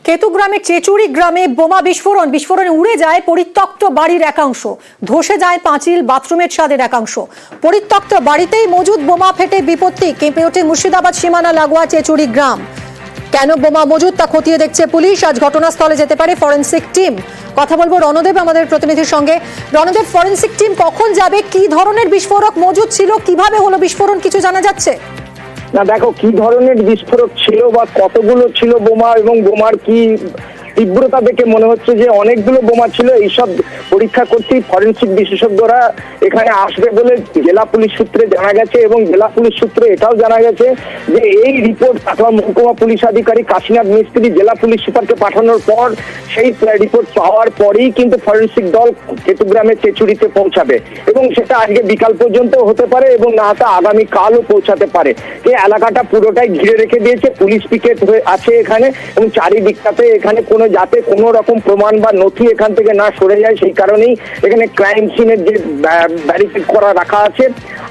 কেতুগ্রামের চেচুড়ি গ্রামে বোমা বিস্ফোরণে উড়ে যায় পরিত্যক্ত বাড়ির একাংশ, ধসে যায় পাঁচিল, বাথরুমের ছাদের একাংশ। পরিত্যক্ত বাড়িতেই মজুদ বোমা ফেটে বিপত্তি, কেঁপে ওঠে মুর্শিদাবাদ সীমানা লাগোয়া চেচুড়ি গ্রাম। কেন বোমা মজুদ তা খতিয়ে দেখছে পুলিশ। আজ ঘটনাস্থলে যেতে পারে ফরেনসিক টিম। কথা বলবো রণদেব আমাদের প্রতিনিধির সঙ্গে। রণদেব, ফরেনসিক টিম কখন যাবে? কি ধরনের বিস্ফোরক মজুদ ছিল? কিভাবে হলো বিস্ফোরণ, কিছু জানা যাচ্ছে? না, দেখো কি ধরনের বিস্ফোরক ছিল বা কতগুলো ছিল বোমা এবং বোমার কি তীব্রতা দেখে মনে হচ্ছে যে অনেকগুলো বোমা ছিল। এইসব পরীক্ষা করতেই ফরেনসিক বিশেষজ্ঞরা এখানে আসবে বলে জেলা পুলিশ সূত্রে জানা গেছে, এবং জেলা পুলিশ সূত্রে এটাও জানা গেছে যে এই রিপোর্ট অথবা মহকুমা পুলিশ আধিকারিক কাশীনাথ মিস্ত্রি জেলা পুলিশ সুপারকে পাঠানোর পর সেই রিপোর্ট পাওয়ার পরেই কিন্তু ফরেনসিক দল কেতুগ্রামের চেচুড়িতে পৌঁছাবে, এবং সেটা আজকে বিকাল পর্যন্ত হতে পারে এবং না হয়তো আগামীকালও পৌঁছাতে পারে। এই এলাকাটা পুরোটাই ঘিরে রেখে দিয়েছে, পুলিশ পিকেট আছে এখানে, এবং চারিদিকটাতে এখানে যাতে কোনো রকম প্রমাণ বা নথি এখান থেকে না সরে যায় সেই কারণেই এখানে ক্রাইম সিনের যে ব্যারিকেড করা রাখা আছে।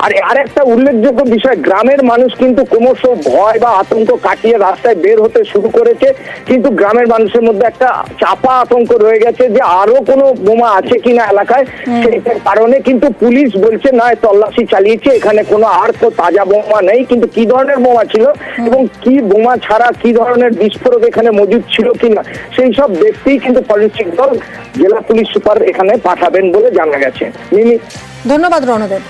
আর একটা উল্লেখযোগ্য বিষয়, গ্রামের মানুষ কিন্তু ক্রমশ ভয় বা আতঙ্ক কাটিয়ে রাস্তায় বের হতে শুরু করেছে, কিন্তু গ্রামের মানুষের মধ্যে একটা চাপা আতঙ্ক রয়ে গেছে যে আরো কোনো বোমা আছে কিনা এলাকায়। সেইটার কারণে কিন্তু পুলিশ বলছে না, তল্লাশি চালিয়েছে, এখানে কোনো আর তো তাজা বোমা নেই, কিন্তু কি ধরনের বোমা ছিল এবং কি বোমা ছাড়া কি ধরনের বিস্ফোরক এখানে মজুদ ছিল কিনা সেই সব দেখতেই কিন্তু ফরেনসিক দল জেলা পুলিশ সুপার এখানে পাঠাবেন বলে জানা গেছে। ধন্যবাদ রণদেব।